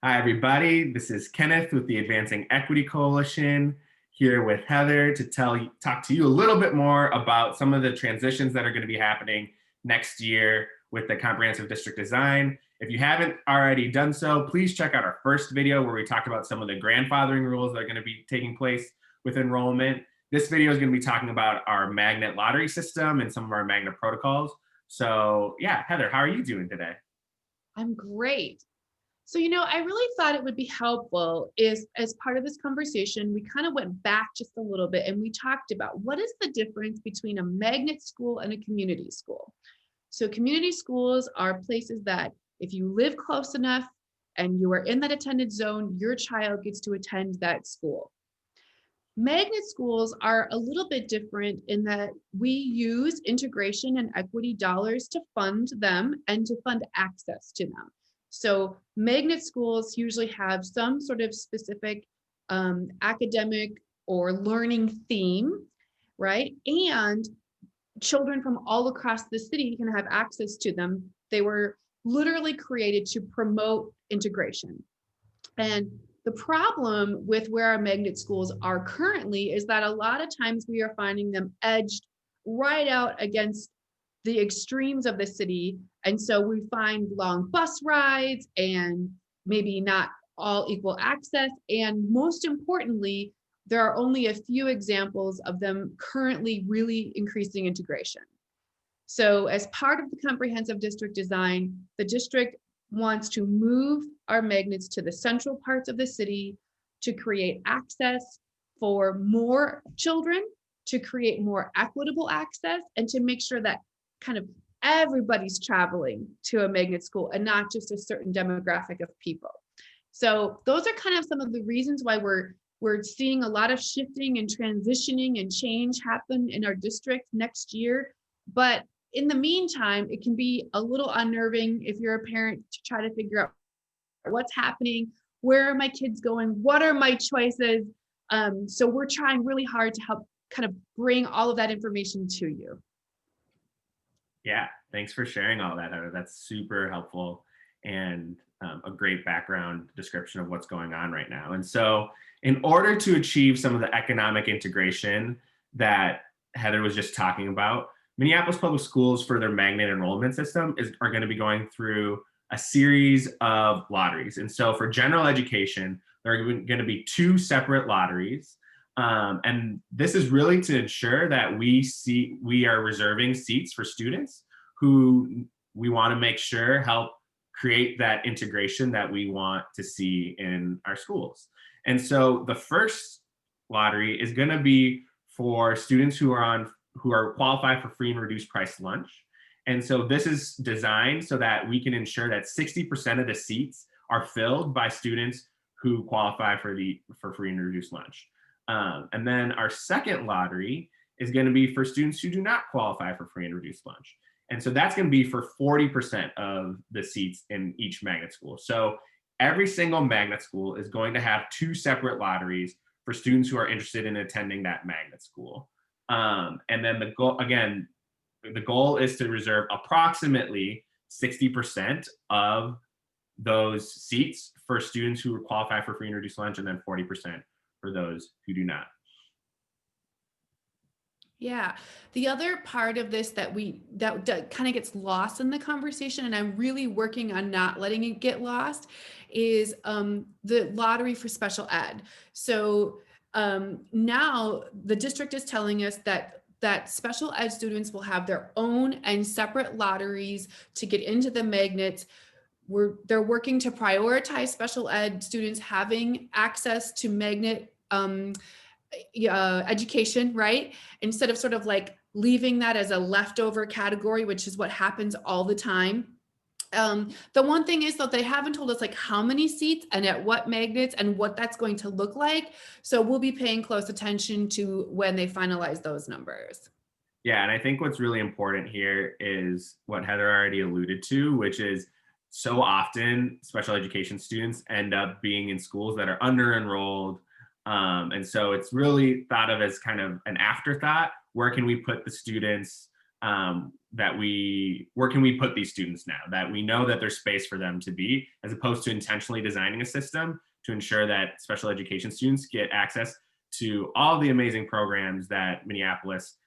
Hi, everybody. This is Kenneth with the Advancing Equity Coalition, here with Heather to talk to you a little bit more about some of the transitions that are going to be happening next year with the comprehensive district design. If you haven't already done so, please check out our first video where we talked about some of the grandfathering rules that are going to be taking place with enrollment. This video is going to be talking about our magnet lottery system and some of our magnet protocols. So yeah, Heather, how are you doing today? I'm great. So, I really thought it would be helpful is as part of this conversation, we kind of went back just a little bit and we talked about what is the difference between a magnet school and a community school. So community schools are places that if you live close enough and you are in that attended zone, your child gets to attend that school. Magnet schools are a little bit different in that we use integration and equity dollars to fund them and to fund access to them. So magnet schools usually have some sort of specific academic or learning theme, right? And children from all across the city can have access to them. They were literally created to promote integration. And the problem with where our magnet schools are currently is that a lot of times we are finding them edged right out against the extremes of the city. And so we find long bus rides and maybe not all equal access. And most importantly, there are only a few examples of them currently really increasing integration. So as part of the comprehensive district design, the district wants to move our magnets to the central parts of the city to create access for more children, to create more equitable access, and to make sure that kind of everybody's traveling to a magnet school and not just a certain demographic of people. So those are kind of some of the reasons why we're seeing a lot of shifting and transitioning and change happen in our district next year. But in the meantime, it can be a little unnerving if you're a parent to try to figure out what's happening, where are my kids going, what are my choices. So we're trying really hard to help kind of bring all of that information to you. Yeah, thanks for sharing all that, Heather. That's super helpful and a great background description of what's going on right now. And so in order to achieve some of the economic integration that Heather was just talking about, Minneapolis Public Schools, for their magnet enrollment system, are going to be going through a series of lotteries. And so for general education, there are going to be two separate lotteries. And this is really to ensure that we are reserving seats for students who we want to make sure help create that integration that we want to see in our schools. And so the first lottery is going to be for students who are qualified for free and reduced price lunch. And so this is designed so that we can ensure that 60% of the seats are filled by students who qualify for free and reduced lunch. And then our second lottery is going to be for students who do not qualify for free and reduced lunch. And so that's going to be for 40% of the seats in each magnet school. So every single magnet school is going to have two separate lotteries for students who are interested in attending that magnet school. And then the goal is to reserve approximately 60% of those seats for students who qualify for free and reduced lunch, and then 40% for those who do not. Yeah. The other part of this that kind of gets lost in the conversation, and I'm really working on not letting it get lost, is the lottery for special ed. So now the district is telling us that special ed students will have their own and separate lotteries to get into the magnets. They're working to prioritize special ed students having access to magnet education, right? Instead of sort of like leaving that as a leftover category, which is what happens all the time. The one thing is that they haven't told us like how many seats and at what magnets and what that's going to look like. So we'll be paying close attention to when they finalize those numbers. Yeah, and I think what's really important here is what Heather already alluded to, which is so often special education students end up being in schools that are under enrolled. And so it's really thought of as kind of an afterthought. Where can we put the students where can we put these students now that we know that there's space for them to be, as opposed to intentionally designing a system to ensure that special education students get access to all the amazing programs that Minneapolis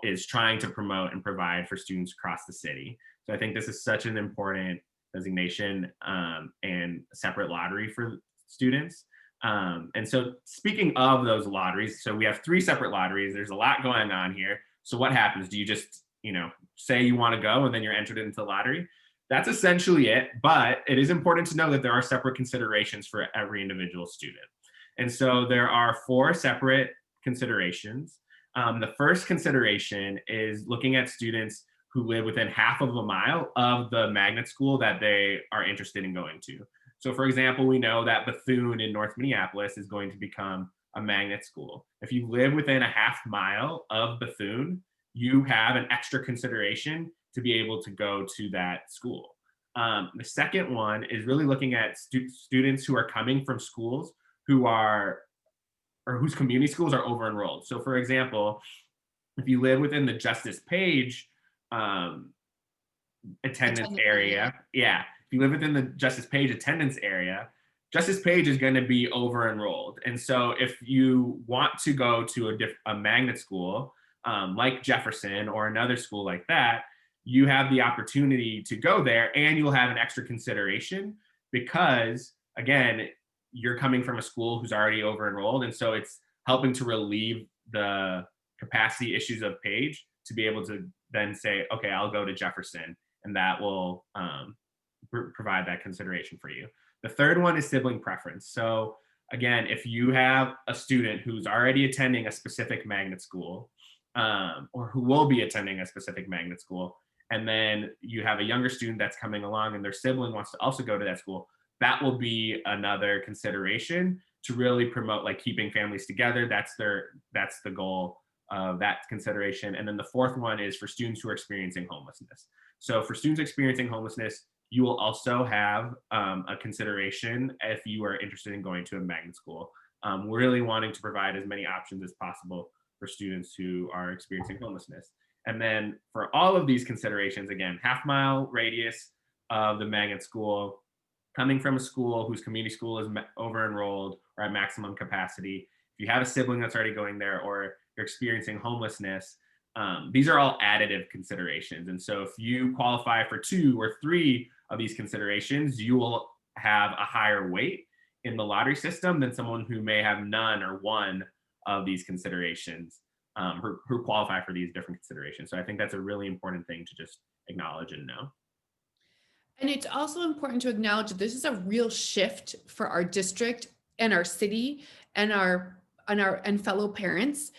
is trying to promote and provide for students across the city. So I think this is such an important designation, and separate lottery for students. And so speaking of those lotteries, so we have 3 separate lotteries. There's a lot going on here. So what happens? Do you just, say you want to go and then you're entered into the lottery? That's essentially it. But it is important to know that there are separate considerations for every individual student. And so there are 4 separate considerations. The first consideration is looking at students who live within half of a mile of the magnet school that they are interested in going to. So, for example, we know that Bethune in North Minneapolis is going to become a magnet school. If you live within a half mile of Bethune, you have an extra consideration to be able to go to that school. The second one is really looking at students who are coming from schools who are, or whose community schools are over enrolled. So, for example, if you live within the Justice Page attendance area, yeah, if you live within the Justice Page attendance area, Justice Page is going to be over enrolled. And so if you want to go to a magnet school like Jefferson or another school like that, you have the opportunity to go there and you'll have an extra consideration because, again, you're coming from a school who's already over enrolled. And so it's helping to relieve the capacity issues of Page to be able to then say, okay, I'll go to Jefferson, and that will provide that consideration for you. The third one is sibling preference. So again, if you have a student who's already attending a specific magnet school, or who will be attending a specific magnet school, and then you have a younger student that's coming along and their sibling wants to also go to that school, that will be another consideration to really promote like keeping families together. That's the goal of that consideration. And then the fourth one is for students who are experiencing homelessness. So for students experiencing homelessness, you will also have a consideration if you are interested in going to a magnet school. We're really wanting to provide as many options as possible for students who are experiencing homelessness. And then for all of these considerations, again, half-mile radius of the magnet school, coming from a school whose community school is over enrolled or at maximum capacity, if you have a sibling that's already going there, or you're experiencing homelessness, these are all additive considerations. And so if you qualify for 2 or 3 of these considerations, you will have a higher weight in the lottery system than someone who may have none or one of these considerations, who qualify for these different considerations. So I think that's a really important thing to just acknowledge and know. And it's also important to acknowledge that this is a real shift for our district and our city and our fellow parents,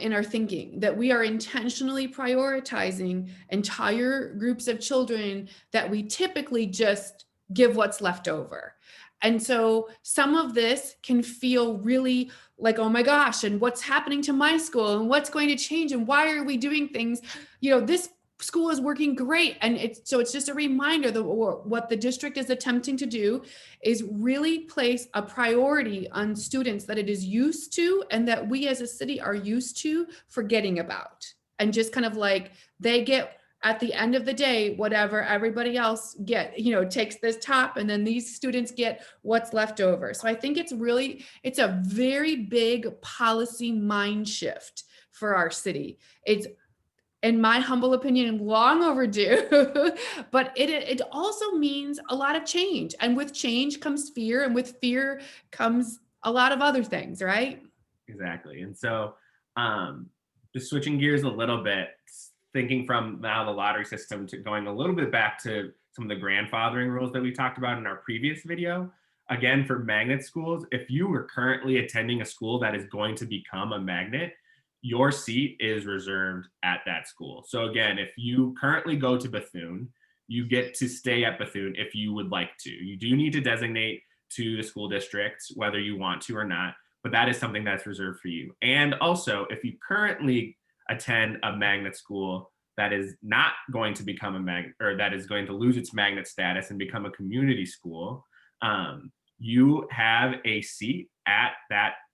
in our thinking, that we are intentionally prioritizing entire groups of children that we typically just give what's left over. And so some of this can feel really like, oh my gosh, and what's happening to my school and what's going to change and why are we doing things? This school is working great. And it's just a reminder that what the district is attempting to do is really place a priority on students that it is used to and that we as a city are used to forgetting about. And just kind of like they get, at the end of the day, whatever everybody else takes this top, and then these students get what's left over. So I think it's a very big policy mind shift for our city. It's, in my humble opinion, long overdue, but it also means a lot of change. And with change comes fear, and with fear comes a lot of other things, right? Exactly. And so just switching gears a little bit, thinking from now the lottery system to going a little bit back to some of the grandfathering rules that we talked about in our previous video. Again, for magnet schools, if you are currently attending a school that is going to become a magnet, your seat is reserved at that school. So again, if you currently go to Bethune, you get to stay at Bethune if you would like to. You do need to designate to the school district whether you want to or not, but that is something that's reserved for you. And also, if you currently attend a magnet school that is not going to become a magnet, or that is going to lose its magnet status and become a community school, you have a seat at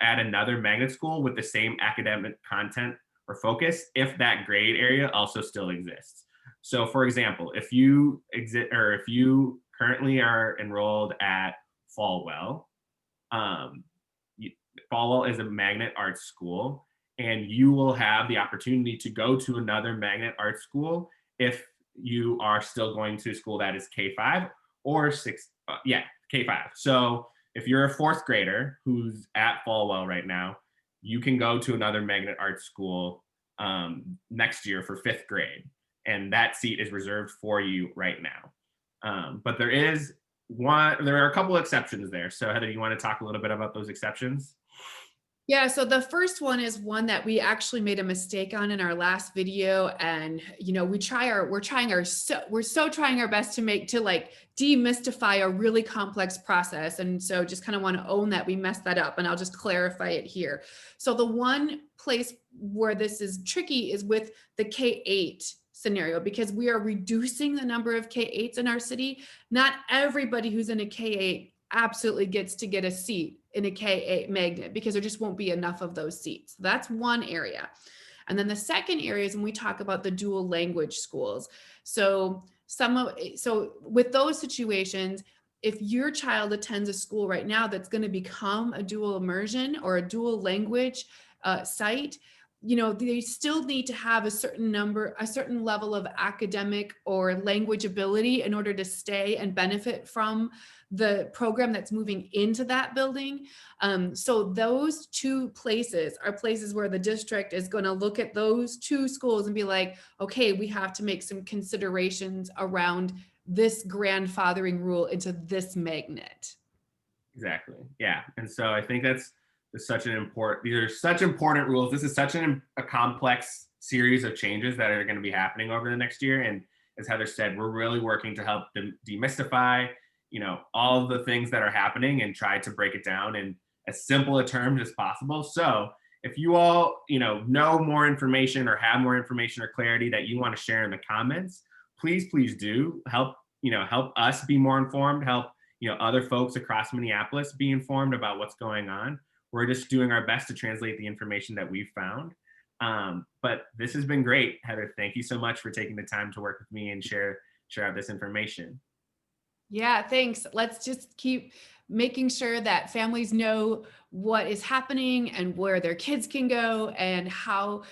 another magnet school with the same academic content or focus if that grade area also still exists. So for example, if you currently are enrolled at Falwell, um, Falwell is a magnet arts school, and you will have the opportunity to go to another magnet arts school if you are still going to a school that is K-5 or six, K-5. So if you're a fourth grader who's at Falwell right now, you can go to another magnet arts school next year for fifth grade, and that seat is reserved for you right now. But there are a couple exceptions there. So Heather, you want to talk a little bit about those exceptions? Yeah, so the first one is one that we actually made a mistake on in our last video. And, we're so trying our best to like demystify a really complex process. And so just kind of want to own that we messed that up, and I'll just clarify it here. So the one place where this is tricky is with the K-8 scenario, because we are reducing the number of K-8s in our city. Not everybody who's in a K-8 absolutely gets to get a seat in a K-8 magnet, because there just won't be enough of those seats. That's one area. And then the second area is when we talk about the dual language schools. So with those situations, if your child attends a school right now that's going to become a dual immersion or a dual language site, they still need to have a certain level of academic or language ability in order to stay and benefit from the program that's moving into that building. So those two places are places where the district is going to look at those two schools and be like, okay, we have to make some considerations around this grandfathering rule into this magnet. Exactly. Yeah. And so I think these are such important rules. This is such a complex series of changes that are going to be happening over the next year. And as Heather said, we're really working to help them demystify, all of the things that are happening and try to break it down in as simple a terms as possible. So if you all, know more information or have more information or clarity that you want to share in the comments, please do help us be more informed, help other folks across Minneapolis be informed about what's going on. We're just doing our best to translate the information that we've found. But this has been great, Heather. Thank you so much for taking the time to work with me and share out this information. Yeah, thanks. Let's just keep making sure that families know what is happening and where their kids can go, and how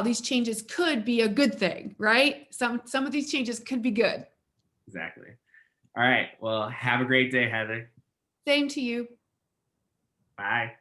these changes could be a good thing, right? Some of these changes could be good. Exactly. All right. Well, have a great day, Heather. Same to you. Bye.